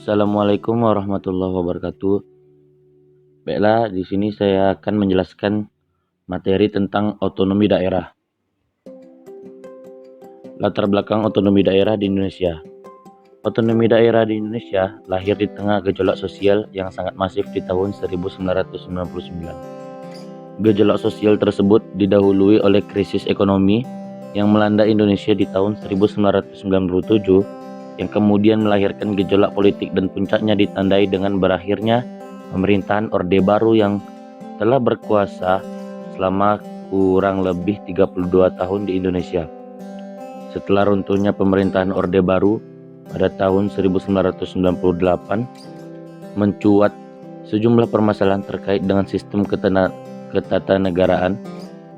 Assalamualaikum warahmatullahi wabarakatuh. Baiklah, di sini saya akan menjelaskan materi tentang otonomi daerah. Latar belakang otonomi daerah di Indonesia. Otonomi daerah di Indonesia lahir di tengah gejolak sosial yang sangat masif di tahun 1999. Gejolak sosial tersebut didahului oleh krisis ekonomi yang melanda Indonesia di tahun 1997 yang kemudian melahirkan gejolak politik dan puncaknya ditandai dengan berakhirnya pemerintahan Orde Baru yang telah berkuasa selama kurang lebih 32 tahun di Indonesia. Setelah runtuhnya pemerintahan Orde Baru pada tahun 1998, mencuat sejumlah permasalahan terkait dengan sistem ketatanegaraan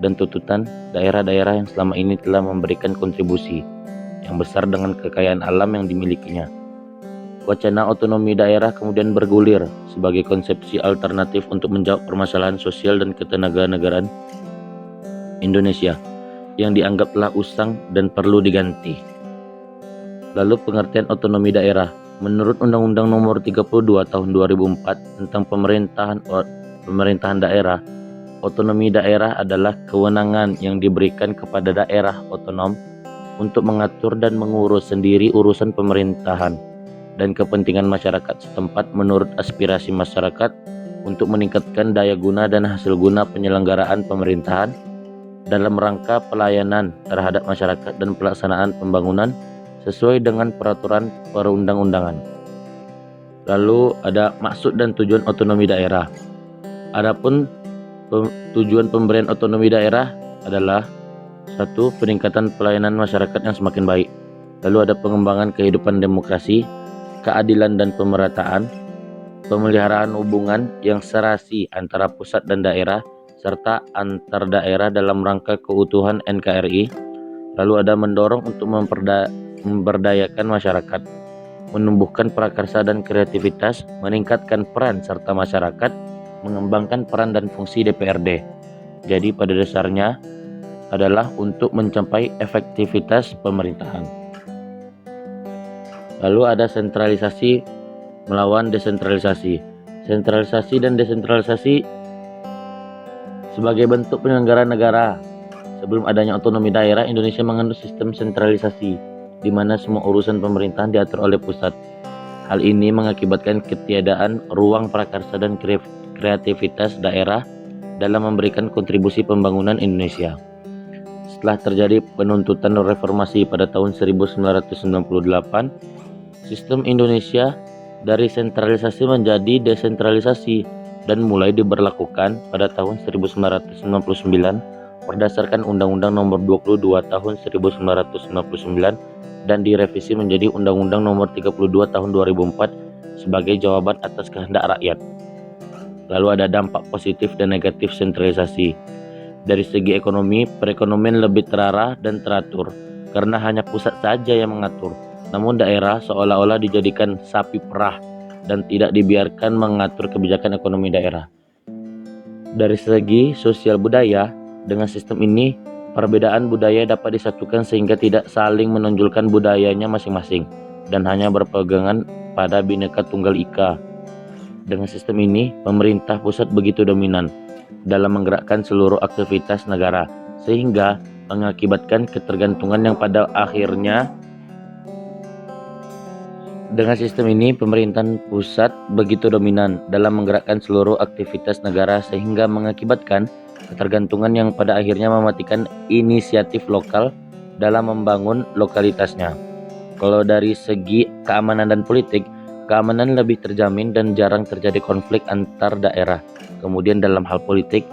dan tuntutan daerah-daerah yang selama ini telah memberikan kontribusi yang besar dengan kekayaan alam yang dimilikinya. Wacana otonomi daerah kemudian bergulir sebagai konsepsi alternatif untuk menjawab permasalahan sosial dan ketenaga-negaraan Indonesia yang dianggap telah usang dan perlu diganti. Lalu pengertian otonomi daerah. Menurut Undang-Undang Nomor 32 Tahun 2004 tentang pemerintahan daerah, otonomi daerah adalah kewenangan yang diberikan kepada daerah otonom untuk mengatur dan mengurus sendiri urusan pemerintahan dan kepentingan masyarakat setempat menurut aspirasi masyarakat untuk meningkatkan daya guna dan hasil guna penyelenggaraan pemerintahan dalam rangka pelayanan terhadap masyarakat dan pelaksanaan pembangunan sesuai dengan peraturan perundang-undangan. Lalu ada maksud dan tujuan otonomi daerah. Adapun tujuan pemberian otonomi daerah adalah 1. Peningkatan pelayanan masyarakat yang semakin baik. Lalu ada pengembangan kehidupan demokrasi, keadilan dan pemerataan, pemeliharaan hubungan yang serasi antara pusat dan daerah, serta antar daerah dalam rangka keutuhan NKRI. Lalu ada mendorong untuk memberdayakan masyarakat, menumbuhkan prakarsa dan kreativitas, meningkatkan peran serta masyarakat, mengembangkan peran dan fungsi DPRD. Jadi pada dasarnya adalah untuk mencapai efektivitas pemerintahan. Lalu ada sentralisasi melawan desentralisasi. Sentralisasi dan desentralisasi sebagai bentuk penyelenggaraan negara. Sebelum adanya otonomi daerah, Indonesia menganut sistem sentralisasi, di mana semua urusan pemerintahan diatur oleh pusat. Hal ini mengakibatkan ketiadaan ruang prakarsa dan kreativitas daerah dalam memberikan kontribusi pembangunan Indonesia. Setelah terjadi penuntutan reformasi pada tahun 1998, sistem Indonesia dari sentralisasi menjadi desentralisasi dan mulai diberlakukan pada tahun 1999 berdasarkan Undang-Undang Nomor 22 Tahun 1999 dan direvisi menjadi Undang-Undang Nomor 32 Tahun 2004 sebagai jawaban atas kehendak rakyat. Lalu ada dampak positif dan negatif sentralisasi. Dari segi ekonomi, perekonomian lebih terarah dan teratur karena hanya pusat saja yang mengatur. Namun daerah seolah-olah dijadikan sapi perah dan tidak dibiarkan mengatur kebijakan ekonomi daerah. Dari segi sosial budaya, dengan sistem ini perbedaan budaya dapat disatukan sehingga tidak saling menonjolkan budayanya masing-masing dan hanya berpegangan pada Bhinneka Tunggal Ika. Dengan sistem ini, pemerintah pusat begitu dominan dalam menggerakkan seluruh aktivitas negara sehingga mengakibatkan ketergantungan yang pada akhirnya dengan sistem ini pemerintahan pusat begitu dominan dalam menggerakkan seluruh aktivitas negara sehingga mengakibatkan ketergantungan yang pada akhirnya mematikan inisiatif lokal dalam membangun lokalitasnya. Kalau dari segi keamanan dan politik, keamanan lebih terjamin dan jarang terjadi konflik antar daerah. Kemudian dalam hal politik,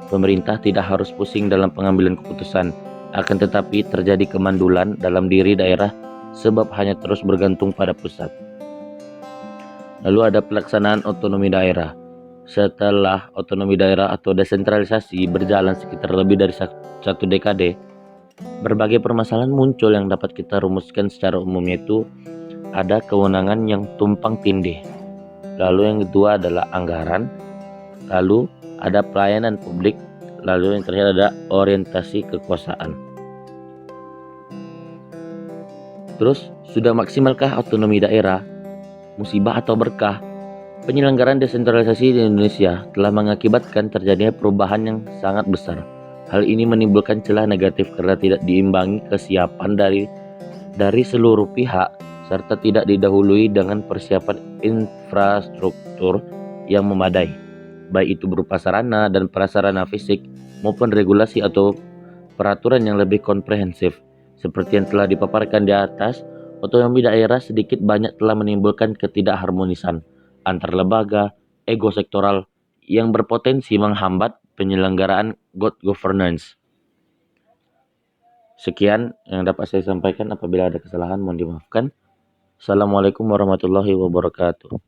pemerintah tidak harus pusing dalam pengambilan keputusan, akan tetapi terjadi kemandulan dalam diri daerah sebab hanya terus bergantung pada pusat. Lalu ada pelaksanaan otonomi daerah. Setelah otonomi daerah atau desentralisasi berjalan sekitar lebih dari satu dekade, berbagai permasalahan muncul yang dapat kita rumuskan secara umum, yaitu ada kewenangan yang tumpang tindih. Lalu yang kedua adalah anggaran. Lalu ada pelayanan publik. Lalu yang terakhir ada orientasi kekuasaan. Terus, sudah maksimalkah otonomi daerah? musibah atau berkah. Penyelenggaraan desentralisasi di Indonesia telah mengakibatkan terjadinya perubahan yang sangat besar. Hal ini menimbulkan celah negatif karena tidak diimbangi kesiapan dari seluruh pihak serta tidak didahului dengan persiapan infrastruktur yang memadai, baik itu berupa sarana dan prasarana fisik maupun regulasi atau peraturan yang lebih komprehensif. Seperti yang telah dipaparkan di atas, otonomi daerah sedikit banyak telah menimbulkan ketidakharmonisan antar lembaga, ego sektoral yang berpotensi menghambat penyelenggaraan good governance. Sekian yang dapat saya sampaikan. Apabila ada kesalahan mohon dimaafkan. Assalamualaikum warahmatullahi wabarakatuh.